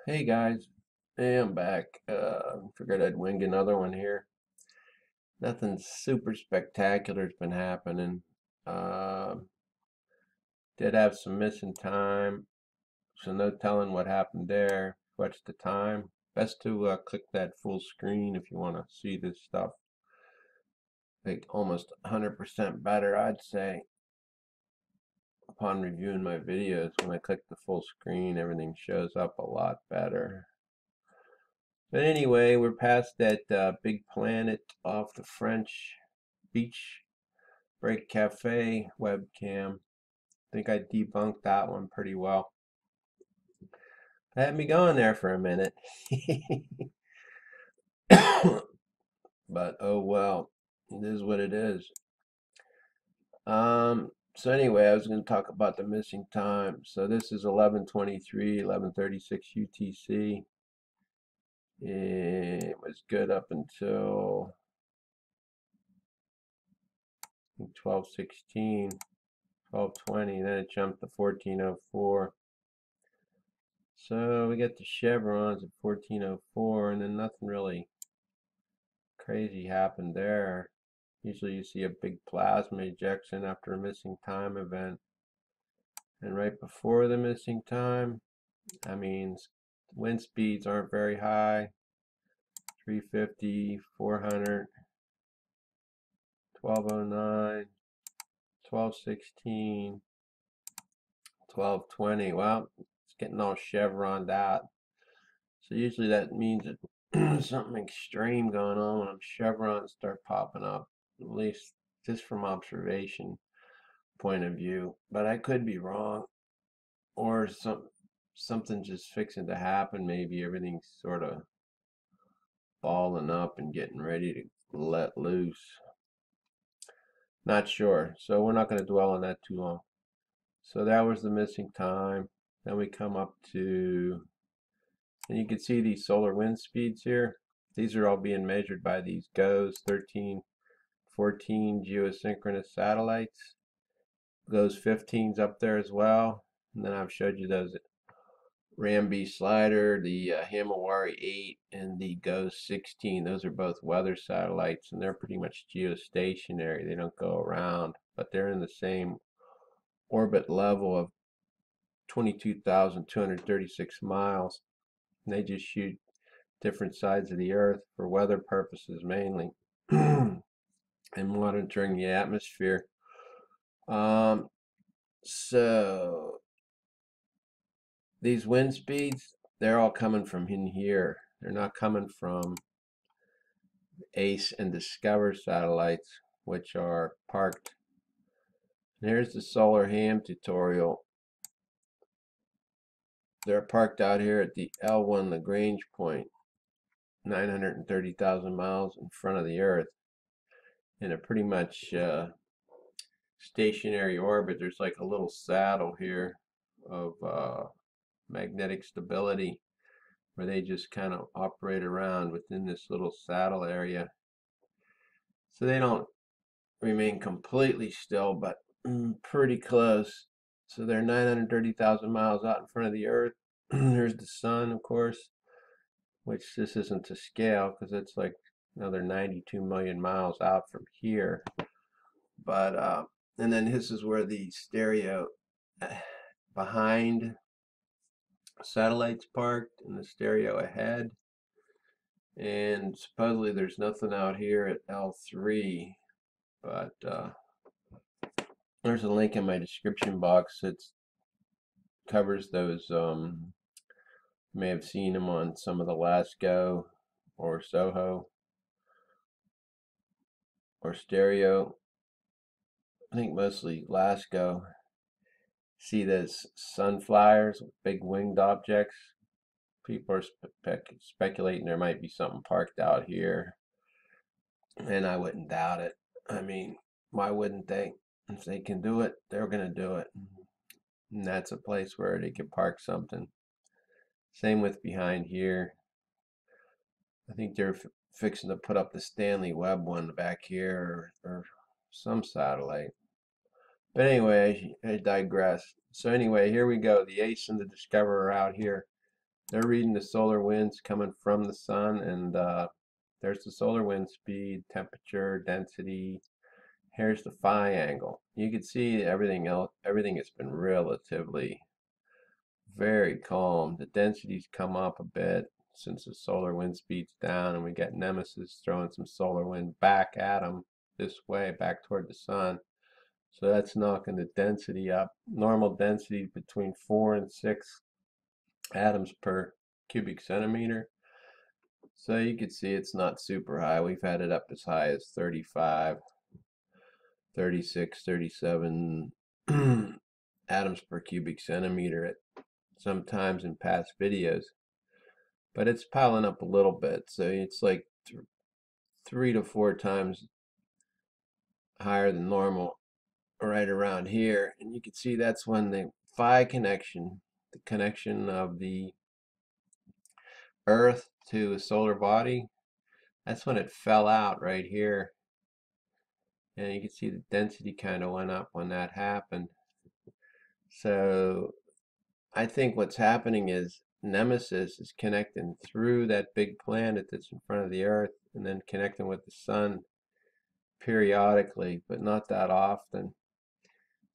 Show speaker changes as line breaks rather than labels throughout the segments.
Hey guys, hey, I'm back. Figured I'd wing another one here. Nothing super spectacular's been happening. Uh, did have some missing time, so no telling what happened there. Watch the time. Best to click that full screen if you want to see this stuff. Like almost 100% better, I'd say. Upon reviewing my videos, when I click the full screen, everything shows up a lot better. But anyway, we're past that big planet off the French beach break cafe webcam. I think I debunked that one pretty well. I had me going there for a minute. But oh well, it is what it is. So anyway, I was going to talk about the missing time. So this is 11:23, 11:36 UTC. It was good up until 12:16. 12:20, then it jumped to 14:04. So we get the chevrons at 14:04, and then nothing really crazy happened there. Usually you see a big plasma ejection after a missing time event. And right before the missing time, I mean, wind speeds aren't very high. 350, 400, 1209, 1216, 1220. Well, it's getting all chevroned out. So usually that means that something extreme going on when chevrons start popping up, at least just from observation point of view. But I could be wrong, or something just fixing to happen. Maybe everything's sort of balling up and getting ready to let loose. Not sure. So we're not going to dwell on that too long. So that was the missing time. Then we come up to, and you can see these solar wind speeds here. These are all being measured by these GOES 13, 14 geosynchronous satellites. GOES 15's up there as well. And then I've showed you those Ramby Slider, the Himawari 8, and the GOES 16. Those are both weather satellites, and they're pretty much geostationary. They don't go around, but they're in the same orbit level of 22,236 miles. And they just shoot different sides of the Earth for weather purposes mainly, and monitoring the atmosphere. Um, so these wind speeds, they're all coming from in here. They're not coming from ACE and Discover satellites, which are parked. And here's the solar ham tutorial. They're parked out here at the L1 Lagrange point, 930,000 miles in front of the Earth, in a pretty much stationary orbit. There's like a little saddle here of magnetic stability where they just kind of operate around within this little saddle area. So they don't remain completely still, but pretty close. So they're 930,000 miles out in front of the Earth. There's the sun, of course, which this isn't to scale because it's like another 92 million miles out from here. But and then this is where the stereo behind satellites parked and the stereo ahead. And supposedly there's nothing out here at L3, but there's a link in my description box that covers those. You may have seen them on some of the last Go or Soho or Stereo. I think mostly last Go. See those sunflyers, big winged objects? People are speculating there might be something parked out here, and I wouldn't doubt it. I mean, why wouldn't they? If they can do it, they're going to do it. And that's a place where they can park something. Same with behind here. I think they're fixing to put up the Stanley Webb one back here, or some satellite. But anyway, I digress. So anyway, here we go. The ACE and the Discoverer are out here. They're reading the solar winds coming from the sun, and there's the solar wind speed, temperature, density. Here's the phi angle. You can see everything else, everything has been relatively very calm. The density's come up a bit since the solar wind speed's down, and we got Nemesis throwing some solar wind back at them this way, back toward the sun. So that's knocking the density up. Normal density between 4 and 6 atoms per cubic centimeter. So you can see it's not super high. We've had it up as high as 35, 36, 37 atoms per cubic centimeter at sometimes in past videos. But it's piling up a little bit. So it's like 3 to 4 times higher than normal right around here. And you can see that's when the phi connection, the connection of the Earth to a solar body, that's when it fell out right here. And you can see the density kind of went up when that happened. So I think what's happening is Nemesis is connecting through that big planet that's in front of the Earth and then connecting with the sun periodically, but not that often.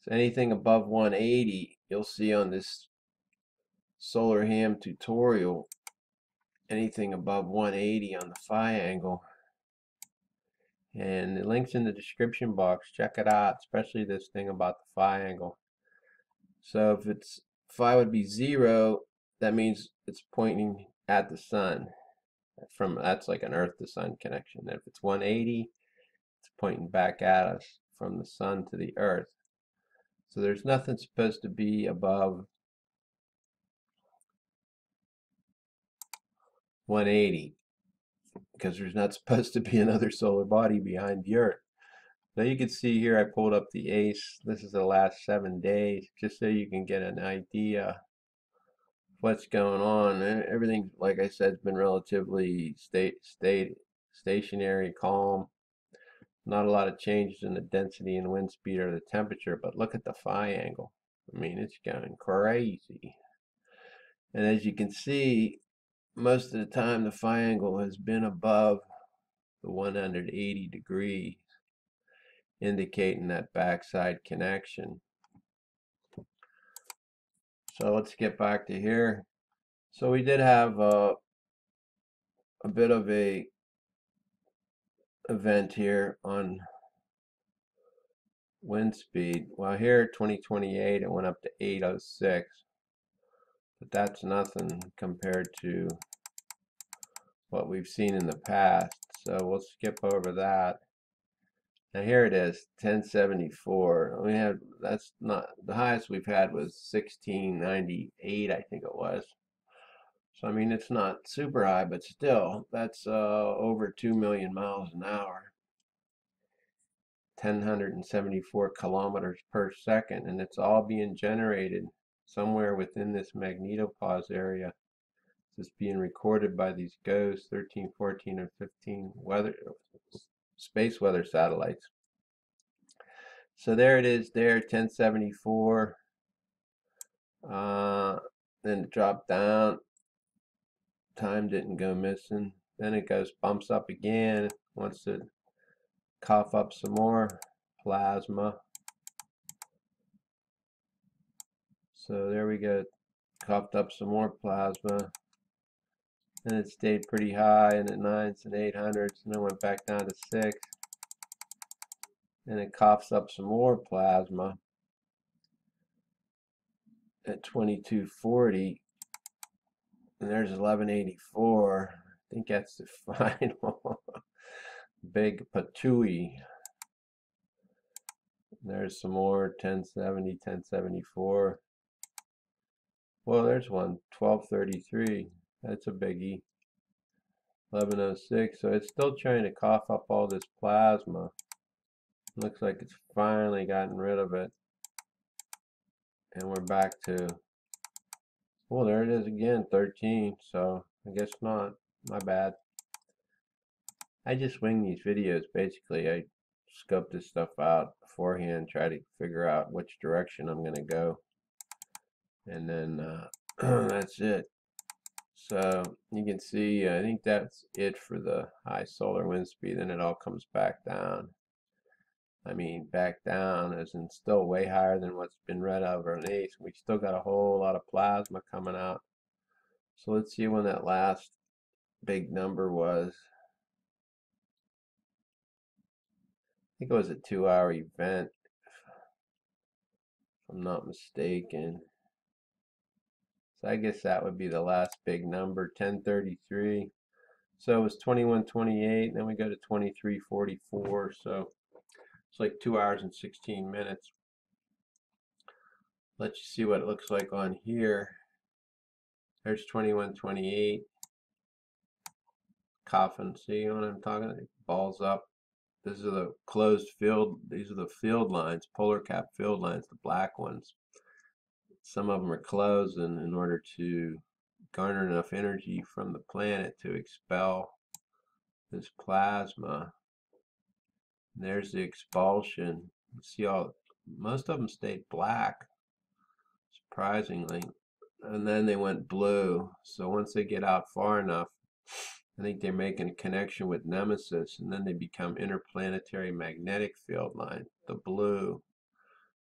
So anything above 180, you'll see on this solar ham tutorial, anything above 180 on the phi angle. And the link's in the description box. Check it out, especially this thing about the phi angle. So if it's phi would be 0, that means it's pointing at the sun. That's like an Earth to sun connection. If it's 180, it's pointing back at us from the sun to the Earth. So there's nothing supposed to be above 180 because there's not supposed to be another solar body behind the Earth. Now you can see here I pulled up the ACE. This is the last 7 days, just so you can get an idea of what's going on. And everything, like I said, has been relatively stationary, calm. Not a lot of changes in the density and wind speed or the temperature, but look at the phi angle. I mean, it's going crazy. And as you can see, most of the time the phi angle has been above the 180 degrees, indicating that backside connection. So let's get back to here. So we did have a bit of a event here on wind speed. Well, here 2028 it went up to 806, but that's nothing compared to what we've seen in the past. So we'll skip over that. Now here it is, 1074. We had, that's not the highest we've had was 1698, I think it was. So I mean it's not super high, but still that's over 2 million miles an hour. 1,074 kilometers per second, and it's all being generated somewhere within this magnetopause area. It's being recorded by these GOES 13, 14, and 15 space weather satellites. So there it is there, 1074. Then it dropped down. Time didn't go missing. Then it goes, bumps up again, wants to cough up some more plasma. So there we go, coughed up some more plasma. And it stayed pretty high in the 9s and 800s, and then went back down to 6. And it coughs up some more plasma at 2240. And there's 1184. I think that's the final big patooey. There's some more 1070, 1074. Well, there's one 1233. That's a biggie. 1106. So it's still trying to cough up all this plasma. Looks like it's finally gotten rid of it. And we're back to, well, there it is again, 13. So I guess not. My bad. I just wing these videos basically. I scope this stuff out beforehand, try to figure out which direction I'm going to go. And then that's it. So you can see, I think that's it for the high solar wind speed. Then it all comes back down. I mean, back down as in still way higher than what's been read underneath. We still got a whole lot of plasma coming out. So let's see when that last big number was. I think it was a 2-hour event, if I'm not mistaken. So I guess that would be the last big number, 1033. So it was 2128, then we go to 2344. So it's like 2 hours and 16 minutes. Let's see what it looks like on here. There's 2128. Coffin, see what I'm talking about? Balls up. This is the closed field. These are the field lines, polar cap field lines, the black ones. Some of them are closed, and in order to garner enough energy from the planet to expel this plasma, there's the expulsion. You see, most of them stayed black, surprisingly, and then they went blue. So once they get out far enough, I think they're making a connection with Nemesis, and then they become interplanetary magnetic field line, the blue.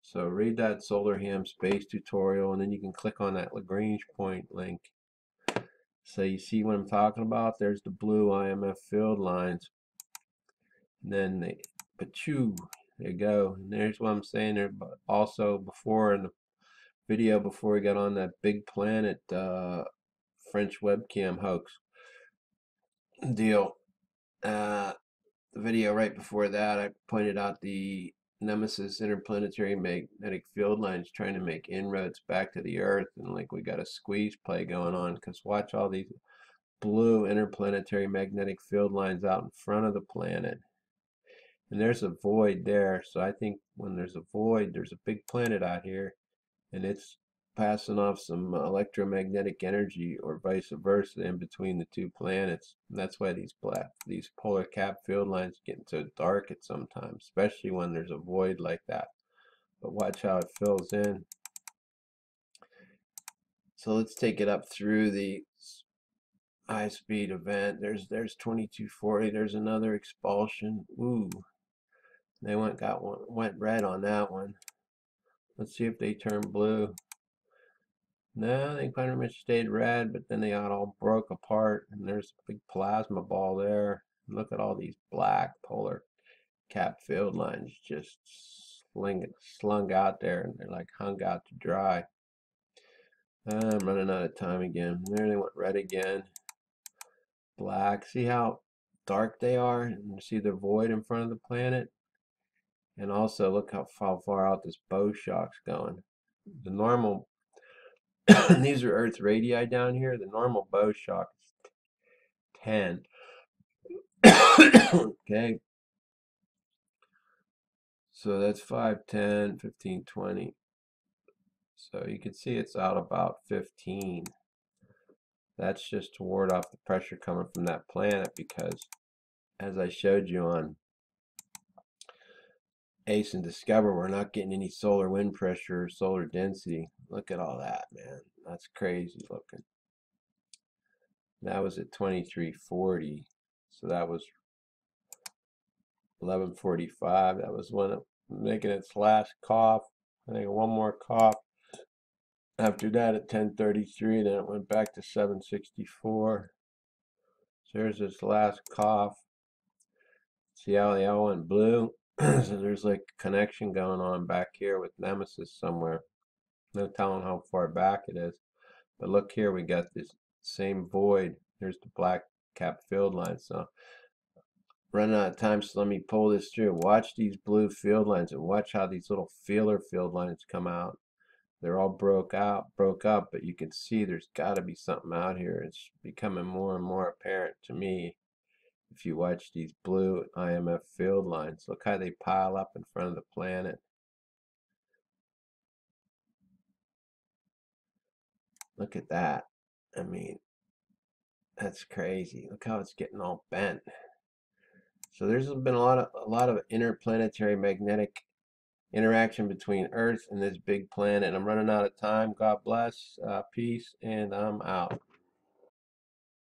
So read that Solar Ham Space tutorial, and then you can click on that Lagrange point link. So you see what I'm talking about? There's the blue IMF field lines. And then they, pachoo, there you go. And there's what I'm saying there. But also before in the video, before we got on that big planet French webcam hoax deal, the video right before that, I pointed out the Nemesis interplanetary magnetic field lines trying to make inroads back to the Earth, and like we got a squeeze play going on, because watch all these blue interplanetary magnetic field lines out in front of the planet, and there's a void there. So I think when there's a void, there's a big planet out here, and it's passing off some electromagnetic energy or vice versa in between the two planets. And that's why these polar cap field lines getting so dark at sometimes, especially when there's a void like that. But watch how it fills in. So let's take it up through the high speed event. There's 2240. There's another expulsion. Ooh, they went red on that one. Let's see if they turn blue. No, they pretty much stayed red, but then they all broke apart, and there's a big plasma ball there. Look at all these black polar cap field lines just slung out there, and they're like hung out to dry. I'm running out of time again. There they went red again. Black. See how dark they are? And you see the void in front of the planet? And also look how far out this bow shock's going. The normal these are Earth radii down here. The normal bow shock is 10. Okay. So that's 5, 10, 15, 20. So you can see it's out about 15. That's just to ward off the pressure coming from that planet, because as I showed you on ACE and Discover, we're not getting any solar wind pressure or solar density. Look at all that, man. That's crazy looking. That was at 2340. So that was 1145. That was when it making its last cough. I think one more cough. After that at 1033, then it went back to 764. So here's this last cough. See how they all went blue? So there's like a connection going on back here with Nemesis somewhere. No telling how far back it is. But look here, we got this same void. There's the black cap field line. So running out of time, so let me pull this through. Watch these blue field lines, and watch how these little feeler field lines come out. They're all broke up, but you can see there's got to be something out here. It's becoming more and more apparent to me if you watch these blue IMF field lines. Look how they pile up in front of the planet. Look at that. I mean, that's crazy. Look how it's getting all bent. So there's been a lot of interplanetary magnetic interaction between Earth and this big planet. I'm running out of time. God bless, peace, and I'm out.